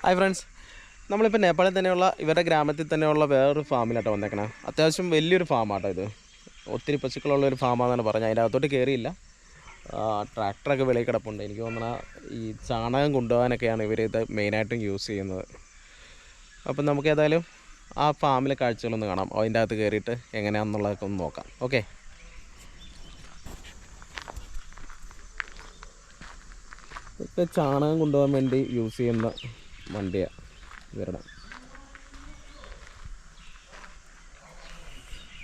Hi friends, നമ്മളിപ്പോൾ നേപ്പാളിൽ തന്നെയുള്ള ഇവരുടെ ഗ്രാമത്തിൽ തന്നെയുള്ള വേറൊരു ഫാമിലാട്ടോ വന്നേക്കണേ. അത്യാവശ്യം വലിയൊരു ഫാമാട്ടോ ഇത്. ഒത്തിരി പശുക്കളുള്ളൊരു ഫാമാണെന്നാണ് പറഞ്ഞത്. അതിൻ്റെ അകത്തോട്ട് കയറിയില്ല. ട്രാക്ടറൊക്കെ വെളിയിൽ കിടപ്പുണ്ട്. എനിക്ക് തോന്നുന്നത് ഈ ചാണകം കൊണ്ടുപോകാനൊക്കെയാണ് ഇവർ ഇത് മെയിനായിട്ടും യൂസ് ചെയ്യുന്നത്. അപ്പം നമുക്ക് ഏതായാലും ആ ഫാമിലെ കാഴ്ചകളൊന്ന് കാണാം. അതിൻ്റെ അകത്ത് കയറിയിട്ട് എങ്ങനെയാണെന്നുള്ളതൊക്കെ ഒന്ന് നോക്കാം. ഓക്കെ, ഇതൊക്കെ ചാണകം കൊണ്ടുപോകാൻ വേണ്ടി യൂസ് ചെയ്യുന്ന വണ്ടിയാണ് ഇവരുടെ.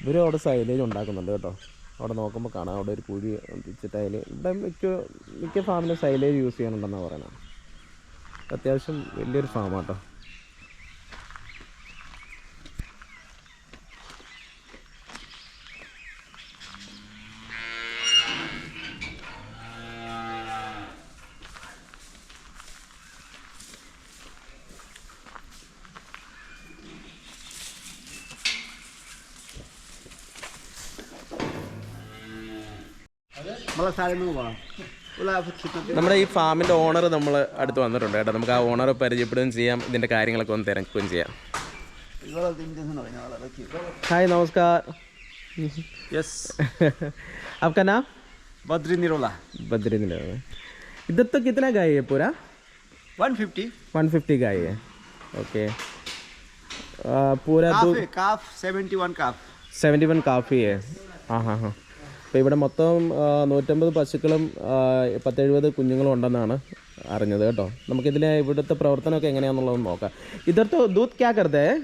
ഇവരും അവിടെ സൈലേജ് ഉണ്ടാക്കുന്നുണ്ട് കേട്ടോ. അവിടെ നോക്കുമ്പോൾ കാണാം, അവിടെ ഒരു കുഴി വെച്ചിട്ട് അതിൽ ഇവിടെ മിക്ക ഫാമിലും സൈലേജ് യൂസ് ചെയ്യുന്നുണ്ടെന്നാണ് പറയുന്നത്. അത്യാവശ്യം വലിയൊരു ഫാമാട്ടോ. നമ്മുടെ ഈ ഫാമിൻ്റെ ഓണർ നമ്മൾ അടുത്ത് വന്നിട്ടുണ്ട് കേട്ടോ. നമുക്ക് ആ ഓണറെ പരിചയപ്പെടുകയും ചെയ്യാം, ഇതിൻ്റെ കാര്യങ്ങളൊക്കെ ഒന്ന് തിരക്കുകയും ചെയ്യാം. ഹായ്, നമസ്കാർ. यस आपका नाम? बद्री निरोला. बद्री निरोला. इधर तो कितना गाय है पूरा? 150 गाय है. ओके. पूरा काफ है, काफ 71 काफ. 71 काफ़ी है. हाँ हाँ हाँ. അപ്പോൾ ഇവിടെ മൊത്തം 150 പശുക്കളും 10-70 കുഞ്ഞുങ്ങളും ഉണ്ടെന്നാണ് അറിഞ്ഞത് കേട്ടോ. നമുക്കിതിലെ ഇവിടുത്തെ പ്രവർത്തനമൊക്കെ എങ്ങനെയാണെന്നുള്ളത് നോക്കാം. इधर तो दूध क्या करते हैं?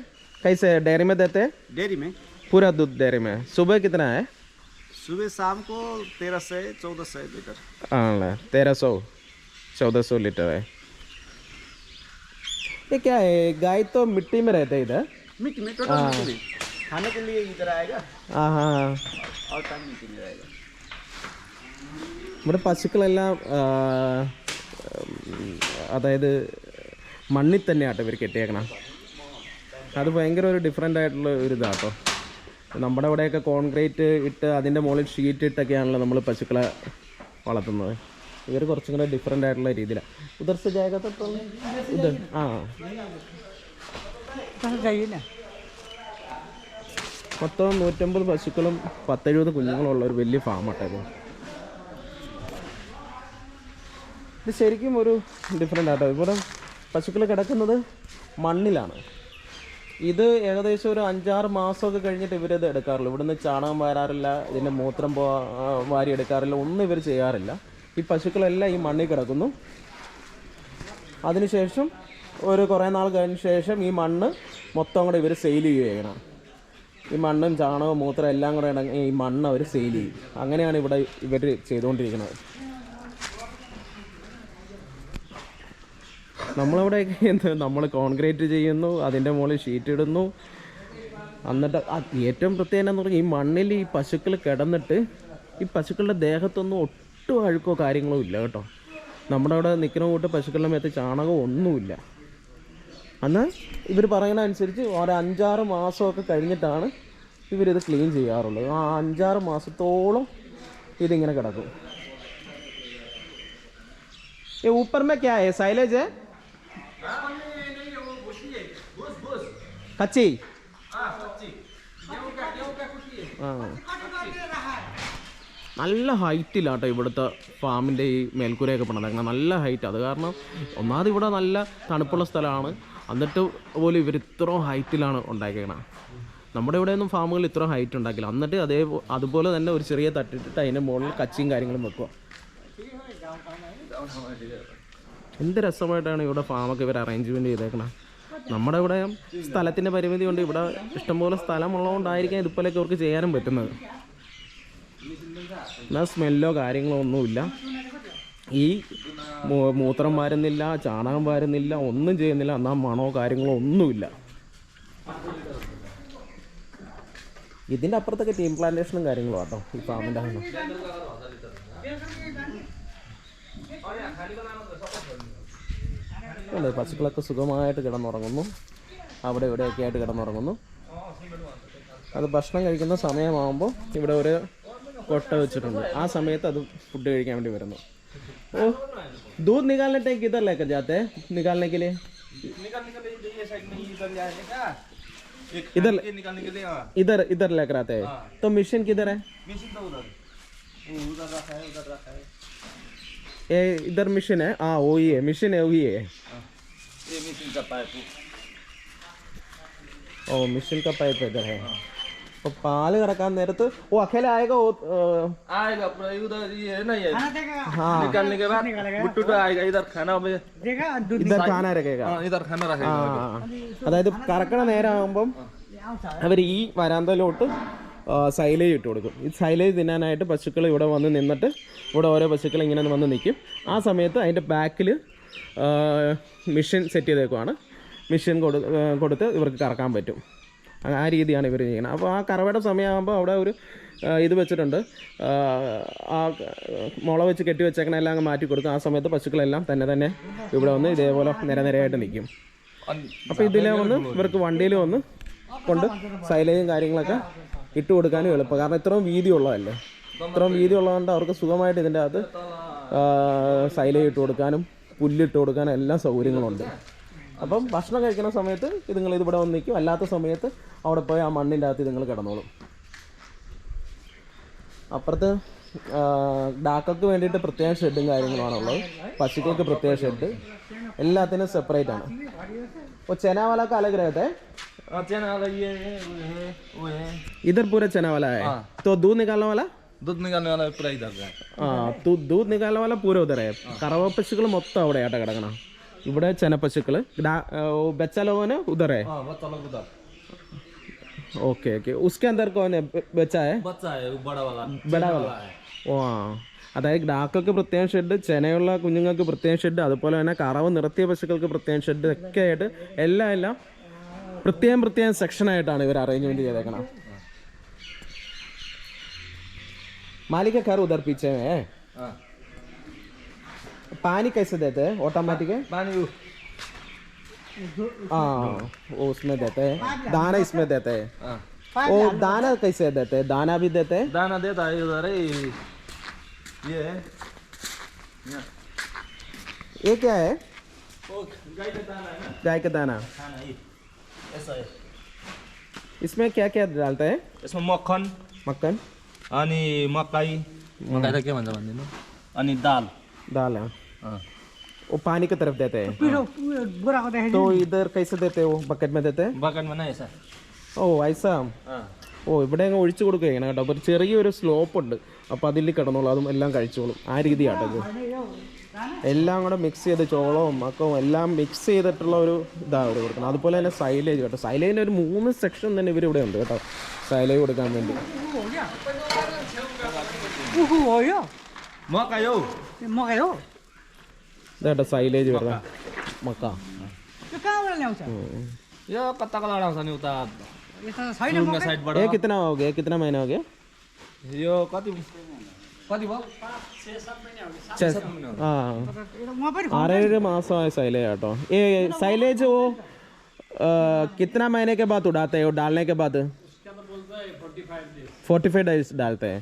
कैसे डेयरी में देते हैं? डेयरी में पूरा दूध डेयरी में. सुबह कितना है? सुबह शाम को 1300-1400 लीटर. ആണല്ലേ, 1300-1400 लीटर है. ये क्या है? गाय तो मिट्टी में रहते हैं इधर. मिट्टी में टोटल मिट्टी में. खाने के लिए इधर आएगा. हाँ हाँ. और पानी के लिए आएगा. ഇവിടെ പശുക്കളെല്ലാം അതായത് മണ്ണിൽ തന്നെയാട്ടോ ഇവർ കെട്ടിയേക്കണം. അത് ഭയങ്കര ഒരു ഡിഫറെൻ്റ് ആയിട്ടുള്ള ഒരു ഇതാട്ടോ. നമ്മുടെ ഇവിടെയൊക്കെ കോൺക്രീറ്റ് ഇട്ട് അതിൻ്റെ മുകളിൽ ഷീറ്റ് ഇട്ടൊക്കെയാണല്ലോ നമ്മൾ പശുക്കളെ വളർത്തുന്നത്. ഇവർ കുറച്ചും കൂടെ ഡിഫറെൻ്റ് ആയിട്ടുള്ള രീതിയിലാണ്. ഉദർശ ജാഗത ഇത് മൊത്തം 150 പശുക്കളും 10-70 കുഞ്ഞുങ്ങളുള്ള ഒരു വലിയ ഫാമാട്ടോ ഇത്. ഇത് ശരിക്കും ഒരു ഡിഫറെൻ്റ് ആട്ടോ. ഇവിടെ പശുക്കൾ കിടക്കുന്നത് മണ്ണിലാണ്. ഇത് ഏകദേശം ഒരു 5-6 മാസമൊക്കെ കഴിഞ്ഞിട്ട് ഇവരിത് എടുക്കാറുള്ളൂ. ഇവിടുന്ന് ചാണകം വാരാറില്ല, ഇതിൻ്റെ മൂത്രം വാരി എടുക്കാറില്ല, ഒന്നും ഇവർ ചെയ്യാറില്ല. ഈ പശുക്കളെല്ലാം ഈ മണ്ണിൽ കിടക്കുന്നു. അതിനുശേഷം ഒരു കുറേ നാൾ കഴിഞ്ഞ ശേഷം ഈ മണ്ണ് മൊത്തം കൂടെ ഇവർ സെയിൽ ചെയ്യുകയാണ്. ഈ മണ്ണും ചാണകവും മൂത്രം എല്ലാം കൂടെ ഈ മണ്ണ് അവർ സെയിൽ ചെയ്യും. അങ്ങനെയാണ് ഇവിടെ ഇവർ ചെയ്തുകൊണ്ടിരിക്കുന്നത്. നമ്മളവിടെയൊക്കെ എന്ത്, നമ്മൾ കോൺക്രീറ്റ് ചെയ്യുന്നു, അതിൻ്റെ മുകളിൽ ഷീറ്റ് ഇടുന്നു. എന്നിട്ട് ഏറ്റവും പ്രത്യേകത എന്ന് പറഞ്ഞാൽ ഈ മണ്ണിൽ ഈ പശുക്കൾ കിടന്നിട്ട് ഈ പശുക്കളുടെ ദേഹത്തൊന്നും ഒട്ടും അഴുക്കോ കാര്യങ്ങളോ ഇല്ല കേട്ടോ. നമ്മുടെ അവിടെ നിൽക്കുന്ന കൂട്ട് പശുക്കളുടെ മേത്ത് ചാണകമോ ഒന്നുമില്ല. എന്നാൽ ഇവർ പറയുന്ന അനുസരിച്ച് ഒരു 5-6 മാസമൊക്കെ കഴിഞ്ഞിട്ടാണ് ഇവരിത് ക്ലീൻ ചെയ്യാറുള്ളത്. ആ 5-6 മാസത്തോളം ഇതിങ്ങനെ കിടക്കും. ये ऊपर में क्या है? साइलेज है? कच्ची. നല്ല ഹൈറ്റിലാട്ടോ ഇവിടുത്തെ ഫാമിൻ്റെ ഈ മേൽക്കൂരയൊക്കെ പണിതേക്കണം. നല്ല ഹൈറ്റ്. അത് കാരണം ഒന്നാമത് ഇവിടെ നല്ല തണുപ്പുള്ള സ്ഥലമാണ്. എന്നിട്ട് പോലും ഇവർ ഇത്രയും ഹൈറ്റിലാണ് ഉണ്ടാക്കിയേക്കണം. നമ്മുടെ ഇവിടെയൊന്നും ഫാമുകൾ ഇത്രയും ഹൈറ്റ് ഉണ്ടാക്കില്ല. എന്നിട്ട് അതുപോലെ തന്നെ ഒരു ചെറിയ തട്ടിട്ടിട്ട് അതിൻ്റെ മുകളിൽ കച്ചിയും കാര്യങ്ങളും വെക്കുക. എന്ത് രസമായിട്ടാണ് ഇവിടെ ഫാമൊക്കെ ഇവർ അറേഞ്ച്മെൻറ്റ് ചെയ്തേക്കണം. നമ്മുടെ ഇവിടെ സ്ഥലത്തിൻ്റെ പരിമിതി കൊണ്ട് ഇവിടെ ഇഷ്ടംപോലെ സ്ഥലമുള്ളതുകൊണ്ടായിരിക്കാം ഇതുപോലെയൊക്കെ അവർക്ക് ചെയ്യാനും പറ്റുന്നത്. എന്നാൽ സ്മെല്ലോ കാര്യങ്ങളോ ഒന്നുമില്ല. ഈ മൂത്രം വാരുന്നില്ല, ചാണകം വാരുന്നില്ല, ഒന്നും ചെയ്യുന്നില്ല. എന്നാൽ മണോ കാര്യങ്ങളോ ഒന്നുമില്ല. ഇതിൻ്റെ അപ്പുറത്തൊക്കെ ടീം പ്ലാന്റേഷനും കാര്യങ്ങളും ആട്ടോ ഈ ഫാമിൻ്റെ. അല്ലേ, പശുക്കളൊക്കെ സുഖമായിട്ട് കിടന്നുറങ്ങുന്നു. അവിടെ ഇവിടെയൊക്കെ ആയിട്ട് കിടന്നുറങ്ങുന്നു. അത് ഭക്ഷണം കഴിക്കുന്ന സമയമാകുമ്പോൾ ഇവിടെ ഒരു കൊട്ട വെച്ചിട്ടുണ്ട്. ആ സമയത്ത് അത് ഫുഡ് കഴിക്കാൻ വേണ്ടി വരുന്നു. ओ दूध निकालने टाइम किधर लेकर जाते हैं निकालने के लिए? इधर इधर इधर लेकर आते हैं तो मशीन किधर है ये इधर मशीन है हाँ वही है मशीन है वही है ये मशीन का पाइप ओ मशीन का पाइप इधर है तो पाल रखा मेरे तो वो अकेले आएगा वो आएगा उधर ये नहीं है हाँ निकालने के बाद बुट्टू तो आएगा इधर खाना में इधर खाना रखेगा इधर खाना रखेगा അതായത് കറക്കണ നേരമാകുമ്പം അവർ ഈ വരാന്തയിലോട്ട് സൈലേജ് ഇട്ട് കൊടുക്കും ഈ സൈലേജ് തിന്നാനായിട്ട് പശുക്കൾ ഇവിടെ വന്ന് നിന്നിട്ട് ഇവിടെ ഓരോ പശുക്കൾ ഇങ്ങനെ വന്ന് നിൽക്കും ആ സമയത്ത് അതിൻ്റെ ബാക്കിൽ മെഷീൻ സെറ്റ് ചെയ്തേക്കുവാണ് മെഷീൻ കൊടുത്ത് ഇവർക്ക് കറക്കാൻ പറ്റും ആ രീതിയാണ് ഇവർ ചെയ്യുന്നത് അപ്പോൾ ആ കറവയുടെ സമയമാകുമ്പോൾ അവിടെ ഒരു ഇത് വെച്ചിട്ടുണ്ട് ആ മുള വെച്ച് കെട്ടി വെച്ചേക്കണ എല്ലാം അങ്ങ് മാറ്റി കൊടുക്കും ആ സമയത്ത് പശുക്കളെല്ലാം തന്നെ ഇവിടെ വന്ന് ഇതേപോലെ നിരനിരയായിട്ട് നിൽക്കും അപ്പോൾ ഇതിലെ വന്ന് ഇവർക്ക് വണ്ടിയിൽ വന്ന് കൊണ്ട് സൈലേജും കാര്യങ്ങളൊക്കെ ഇട്ട് കൊടുക്കാനും എളുപ്പം കാരണം ഇത്രയും വീതി ഉള്ളതല്ലേ ഇത്രയും വീതി ഉള്ളതുകൊണ്ട് അവർക്ക് സുഖമായിട്ട് ഇതിൻ്റെ അകത്ത് സൈലേജ് ഇട്ട് കൊടുക്കാനും പുല്ലിട്ട് കൊടുക്കാനും എല്ലാം സൗകര്യങ്ങളുണ്ട് അപ്പം ഭക്ഷണം കഴിക്കുന്ന സമയത്ത് ഇതുങ്ങൾ ഇതിവിടെ വന്ന് നിൽക്കും അല്ലാത്ത സമയത്ത് അവിടെ പോയി ആ മണ്ണിൻ്റെ അകത്ത് ഇതുങ്ങൾ കിടന്നോളും അപ്പുറത്ത് ഡാക്കൾക്ക് വേണ്ടിയിട്ട് പ്രത്യേക ഷെഡും കാര്യങ്ങളുമാണുള്ളത് പശുക്കൾക്ക് പ്രത്യേക ഷെഡ് എല്ലാത്തിനും സെപ്പറേറ്റ് ആണ് वो चना वाला का अलग रहता है चना वाला ये है वो है इधर पूरा चना वाला है तो दूध निकालने वाला दूध निकालने वाला पूरा इधर है तो दूध निकालने वाला पूरा उधर है കറവ പശുക്കൾ മൊത്തം അവിടെയായിട്ട് കിടക്കണം ഇവിടെ ചെനപ്പശുക്കൾ बच्चा लोगों ने उधर है बच्चा लोग उधर ओके ओके उसके अंदर कौन है बच्चा है बड़ा वाला ഓ അതായത് ഡാക്കൾക്ക് പ്രത്യേകം ഷെഡ് ചെനയുള്ള കുഞ്ഞുങ്ങൾക്ക് പ്രത്യേകം ഷെഡ് അതുപോലെ തന്നെ കറവ് നിർത്തിയ പശുക്കൾക്ക് പ്രത്യേകം ഷെഡ് ഒക്കെ ആയിട്ട് എല്ലാം പ്രത്യേകം സെക്ഷനായിട്ടാണ് ഇവർ അറേഞ്ച്മെന്റ് ചെയ്തേക്കണം मालिक घर उधर पीछे में है पानी कैसे देते हैं ऑटोमेटिक है पानी हाँ वो उसमें देते हैं दाना इसमें देते हैं वो दाना कैसे देते हैं दाना भी देते हैं दाना देता है उधर ये है ये क्या है वो गाय का दाना है ना गाय का दाना खाना ये ऐसा है इसमें क्या क्या डालते हैं इसमें मक्खन मक्खन अनि मकाई मकाई के भन्छ भन्दिनु अनि दाल दाल है वो पानी की तरफ देते हैं तो इधर कैसे देते हैं वो बकेट में देते हैं बकेट में नहीं ऐसा ഓ ഐസാ ഓ ഇവിടെ അങ്ങ് ഒഴിച്ചു കൊടുക്കുകയാണ് കേട്ടോ അപ്പോൾ ചെറിയൊരു സ്ലോപ്പ് ഉണ്ട് അപ്പോൾ അതിൽ കിടന്നോളൂ അതും എല്ലാം കഴിച്ചോളും ആ രീതിയാട്ടോ ഇത് എല്ലാം കൂടെ മിക്സ് ചെയ്ത് ചോളവും മക്കവും എല്ലാം മിക്സ് ചെയ്തിട്ടുള്ള ഒരു ഇതാണ് ഇവിടെ കൊടുക്കുന്നത് അതുപോലെ തന്നെ സൈലേജ് കേട്ടോ സൈലേജിൻ്റെ ഒരു 3 സെക്ഷൻ തന്നെ ഇവരിവിടെ ഉണ്ട് കേട്ടോ സൈലേജ് കൊടുക്കാൻ വേണ്ടി ഇതാട്ടോ സൈലേജ് വരുന്നത് മക്ക यो कताको लडाउँछ नि उता रुमको साइडबाट ये कितना हो गया कितना महीना हो गया यो कति कति भयो 6-7 महीने हाँ 6-7 മാസമായ സൈലേജ് കേട്ടോ ये साइलेज वो कितना महीने के बाद उड़ाते हैं वो डालने के बाद 45 days डालते हैं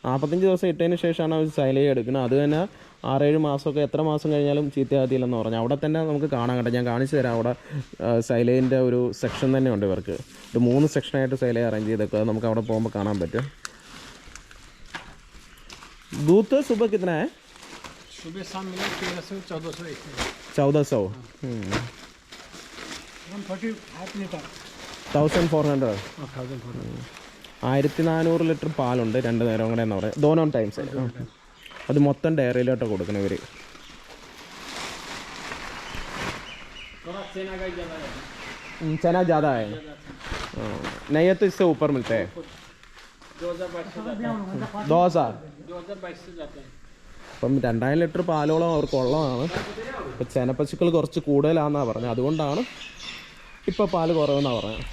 45 ദിവസം ഇട്ടതിന് ശേഷമാണ് അവർ സൈലേജ് എടുക്കുന്നത് അത് തന്നെ 6-7 മാസമൊക്കെ എത്ര മാസം കഴിഞ്ഞാലും ചീത്തയാതില്ലെന്ന് പറഞ്ഞു അവിടെ തന്നെ നമുക്ക് കാണാൻ കേട്ടോ ഞാൻ കാണിച്ചു തരാം അവിടെ സൈലേജിൻ്റെ ഒരു സെക്ഷൻ തന്നെ ഉണ്ട് ഇവർക്ക് ഒരു 3 സെക്ഷനായിട്ട് സൈലേജ് അറേഞ്ച് ചെയ്തേക്കുക അത് നമുക്ക് അവിടെ പോകുമ്പോൾ കാണാൻ പറ്റും दूध सुबह कितना है सुबह शाम मिला 1300 1400 1400 1400 ലിറ്റർ പാലുണ്ട് 2 നേരം കൂടെ എന്ന് പറയാം ദോനോ ടൈംസ് അത് മൊത്തം ഡയറിയിലോട്ട് കൊടുക്കണം ഇവർ चना ज़्यादा है नहीं है तो इससे ऊपर मिलते हैं 2000 അപ്പം 2000 ലിറ്റർ പാലോളം അവർക്ക് ഉള്ളതാണ് ഇപ്പം ചെനപ്പശുക്കൾ കുറച്ച് കൂടുതലാണെന്നാണ് പറഞ്ഞത് അതുകൊണ്ടാണ് ഇപ്പോൾ പാല് കുറവെന്നാണ് പറഞ്ഞത്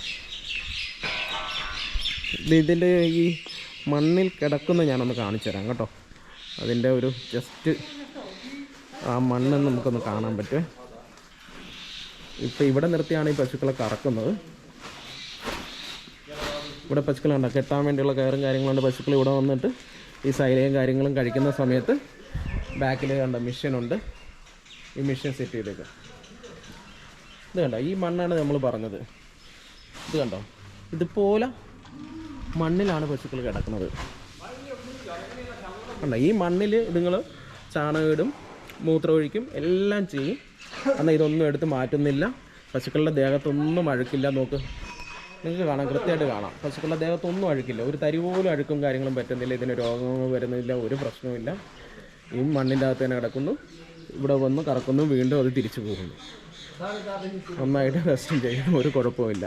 ഇതിൻ്റെ ഈ മണ്ണിൽ കിടക്കുന്ന ഞാനൊന്ന് കാണിച്ചു തരാം കേട്ടോ അതിൻ്റെ ഒരു ജസ്റ്റ് ആ മണ്ണ് നമുക്കൊന്ന് കാണാൻ പറ്റും ഇപ്പോൾ ഇവിടെ നിർത്തിയാണ് ഈ പശുക്കളെ കറക്കുന്നത് ഇവിടെ പശുക്കളുണ്ട് കെട്ടാൻ വേണ്ടിയുള്ള കയറും കാര്യങ്ങളുണ്ട് പശുക്കൾ ഇവിടെ വന്നിട്ട് ഈ സൈലയും കാര്യങ്ങളും കഴിക്കുന്ന സമയത്ത് ബാക്കിൽ കണ്ട മെഷീനുണ്ട് ഈ മെഷീൻ സെറ്റ് ചെയ്തേക്കാം ഇത് കണ്ടോ, ഈ മണ്ണാണ് നമ്മൾ പറഞ്ഞത്. ഇത് കണ്ടോ, ഇതുപോലെ മണ്ണിലാണ് പശുക്കൾ കിടക്കുന്നത്. കണ്ടോ, ഈ മണ്ണിൽ നിങ്ങൾ ചാണകം ഇടും, മൂത്രമൊഴിക്കും, എല്ലാം ചെയ്യും. എന്നാൽ ഇതൊന്നും എടുത്ത് മാറ്റുന്നില്ല. പശുക്കളുടെ ദേഹത്തൊന്നും അഴുക്കില്ല. നോക്ക്, നിങ്ങൾക്ക് കാണാം, കൃത്യമായിട്ട് കാണാം. പശുക്കളുടെ ദേഹത്തൊന്നും അഴുക്കില്ല. ഒരു തരി പോലും അഴുക്കും കാര്യങ്ങളും പറ്റുന്നില്ല. ഇതിന് രോഗങ്ങൾ വരുന്നില്ല, ഒരു പ്രശ്നവുമില്ല. ഈ മണ്ണിൻ്റെ അകത്ത് തന്നെ കിടക്കുന്നു. ഇവിടെ വന്ന് കറക്കുന്നു, വീണ്ടും അത് തിരിച്ചു പോകുന്നു. നന്നായിട്ട് റെസ്റ്റും ചെയ്യുന്നു, ഒരു കുഴപ്പമില്ല.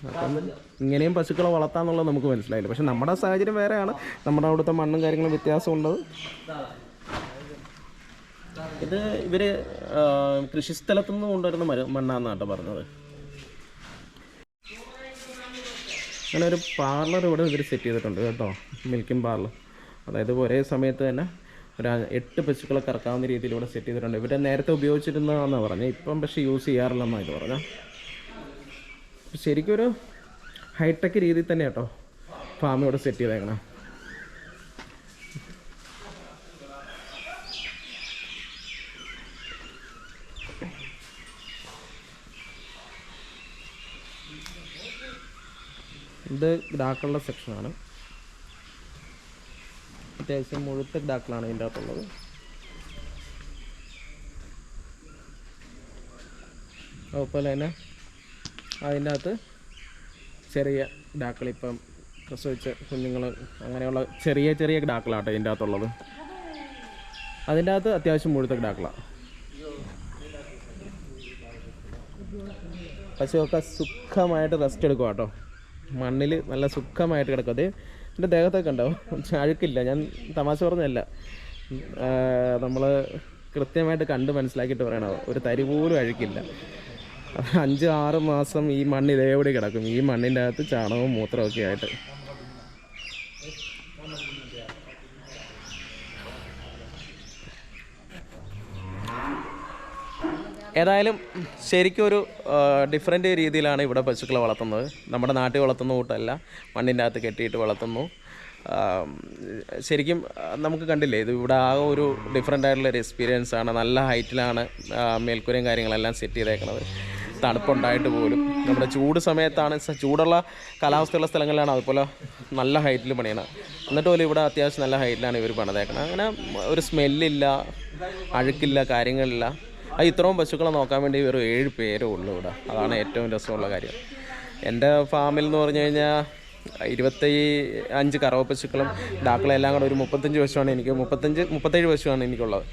അപ്പം ഇങ്ങനെയും പശുക്കളെ വളർത്താമെന്നുള്ളത് നമുക്ക് മനസ്സിലായില്ല. പക്ഷെ നമ്മുടെ സാഹചര്യം വേറെയാണ്. നമ്മുടെ അവിടുത്തെ മണ്ണും കാര്യങ്ങളും വ്യത്യാസമുള്ളത്. ഇത് ഇവർ കൃഷിസ്ഥലത്തു നിന്ന് കൊണ്ടുവരുന്ന മണ്ണാന്നാട്ടോ പറഞ്ഞത്. അങ്ങനെ ഒരു പാർലർ ഇവിടെ ഇവർ സെറ്റ് ചെയ്തിട്ടുണ്ട് കേട്ടോ, മിൽക്കിംഗ് പാർലർ. അതായത് ഒരേ സമയത്ത് തന്നെ ഒരു 8 പശുക്കളെ കറക്കാവുന്ന രീതിയിൽ ഇവിടെ സെറ്റ് ചെയ്തിട്ടുണ്ട്. ഇവരെ നേരത്തെ ഉപയോഗിച്ചിരുന്നതെന്നാണ് പറഞ്ഞത്. ഇപ്പം പക്ഷേ യൂസ് ചെയ്യാറില്ലെന്നാണ് ഇത് പറഞ്ഞത്. ശരിക്കും ഒരു ഹൈടെക് രീതിയിൽ തന്നെ കേട്ടോ ഫാം ഇവിടെ സെറ്റ് ചെയ്തേക്കണം. ഇത് ഗ്രാക്കളുടെ സെക്ഷനാണ്. അത്യാവശ്യം മുഴുത്ത ഗ്രാക്കളാണ് ഇതിൻ്റെ അകത്തുള്ളത്. അതുപോലെ തന്നെ അതിൻ്റെ അകത്ത് ചെറിയ ഡാക്കളിപ്പം പ്രസവിച്ച കുഞ്ഞുങ്ങൾ, അങ്ങനെയുള്ള ചെറിയ ചെറിയ ഡാക്കളാട്ടോ ഇതിൻ്റെ അകത്തുള്ളത്. അതിൻ്റെ അകത്ത് അത്യാവശ്യം മുഴുത്ത ഡാക്കളാണ്. പശുവൊക്കെ സുഖമായിട്ട് റെസ്റ്റ് എടുക്കുക കേട്ടോ. മണ്ണിൽ നല്ല സുഖമായിട്ട് കിടക്കും. അത് എൻ്റെ ദേഹത്തൊക്കെ ഉണ്ടാവും, അഴുക്കില്ല. ഞാൻ തമാശ പറഞ്ഞല്ല, നമ്മൾ കൃത്യമായിട്ട് കണ്ട് മനസ്സിലാക്കിയിട്ട് പറയണോ, ഒരു തരി പോലും അഴുക്കില്ല. 5-6 മാസം ഈ മണ്ണ് ഇതേവിടെ കിടക്കും. ഈ മണ്ണിൻ്റെ അകത്ത് ചാണകവും മൂത്രവും ഒക്കെ ആയിട്ട്. ഏതായാലും ശരിക്കും ഒരു ഡിഫറെൻറ്റ് രീതിയിലാണ് ഇവിടെ പശുക്കളെ വളർത്തുന്നത്. നമ്മുടെ നാട്ടിൽ വളർത്തുന്ന കൂട്ടല്ല, മണ്ണിൻ്റെ അകത്ത് കെട്ടിയിട്ട് വളർത്തുന്നു. ശരിക്കും നമുക്ക് കണ്ടില്ലേ, ഇത് ഇവിടെ ആ ഒരു ഡിഫറെൻ്റ് ആയിട്ടുള്ളൊരു എക്സ്പീരിയൻസ് ആണ്. നല്ല ഹൈറ്റിലാണ് മേൽക്കൂരയും കാര്യങ്ങളെല്ലാം സെറ്റ് ചെയ്തേക്കുന്നത്. തണുപ്പുണ്ടായിട്ട് പോലും നമ്മുടെ ചൂട് സമയത്താണ്, ചൂടുള്ള കാലാവസ്ഥയുള്ള സ്ഥലങ്ങളിലാണ് അതുപോലെ നല്ല ഹൈറ്റിൽ പണിയണം. എന്നിട്ട് പോലും ഇവിടെ അത്യാവശ്യം നല്ല ഹൈറ്റിലാണ് ഇവർ പണിതേക്കണം. അങ്ങനെ ഒരു സ്മെല്ലില്ല, അഴുക്കില്ല, കാര്യങ്ങളില്ല. അത് ഇത്രയും പശുക്കളെ നോക്കാൻ വേണ്ടി വെറും 7 പേരേ ഉള്ളൂ ഇവിടെ. അതാണ് ഏറ്റവും രസമുള്ള കാര്യം. എൻ്റെ ഫാമിൽ എന്ന് പറഞ്ഞു കഴിഞ്ഞാൽ 25 കറവ പശുക്കളും ഡാക്കളെല്ലാം കൂടെ ഒരു 35 പശുവാണ് എനിക്ക്, 37 പശുവാണ് എനിക്കുള്ളത്.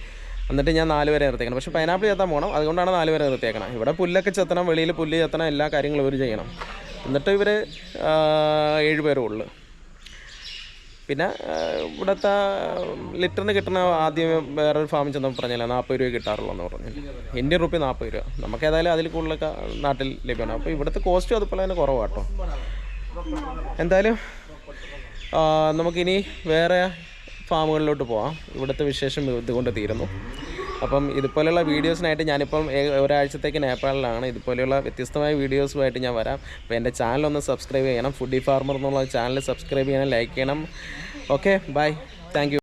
എന്നിട്ട് ഞാൻ 4 പേരെ നിർത്തിക്കണം. പക്ഷേ പൈനാപ്പിൾ ചെത്താൻ പോകണം, അതുകൊണ്ടാണ് 4 പേരെ നിർത്തിയേക്കണം. ഇവിടെ പുല്ലൊക്കെ ചെത്തണം, വെളിയിൽ പുല്ല് ചെത്തണം, എല്ലാ കാര്യങ്ങളും ഇവർ ചെയ്യണം. എന്നിട്ട് ഇവർ 7 പേരേ ഉള്ളൂ. പിന്നെ ഇവിടുത്തെ ലിറ്ററിന് കിട്ടുന്ന ആദ്യം വേറൊരു ഫാമിൽ ചെന്നപ്പോൾ പറഞ്ഞില്ല 40 രൂപ കിട്ടാറുള്ളൂ എന്ന് പറഞ്ഞു. ഇന്ത്യൻ റുപ്പി 40 രൂപ. നമുക്ക് ഏതായാലും അതിൽ കൂടുതലൊക്കെ നാട്ടിൽ ലഭ്യമാണ്. അപ്പോൾ ഇവിടുത്തെ കോസ്റ്റും അതുപോലെ തന്നെ കുറവാട്ടോ. എന്തായാലും നമുക്കിനി വേറെ ഫാമുകളിലോട്ട് പോവാം. ഇവിടുത്തെ വിശേഷം ഇതുകൊണ്ട് തീരുന്നു. അപ്പം ഇതുപോലെയുള്ള വീഡിയോസിനായിട്ട് ഞാനിപ്പം ഒരാഴ്ചത്തേക്ക് നേപ്പാളിലാണ്. ഇതുപോലെയുള്ള വ്യത്യസ്തമായ വീഡിയോസുമായിട്ട് ഞാൻ വരാം. അപ്പോൾ എൻ്റെ ചാനലൊന്ന് സബ്സ്ക്രൈബ് ചെയ്യണം. ഫുഡി ഫാർമർ എന്നുള്ള ചാനൽ സബ്സ്ക്രൈബ് ചെയ്യണം, ലൈക്ക് ചെയ്യണം. Okay, bye, thank U.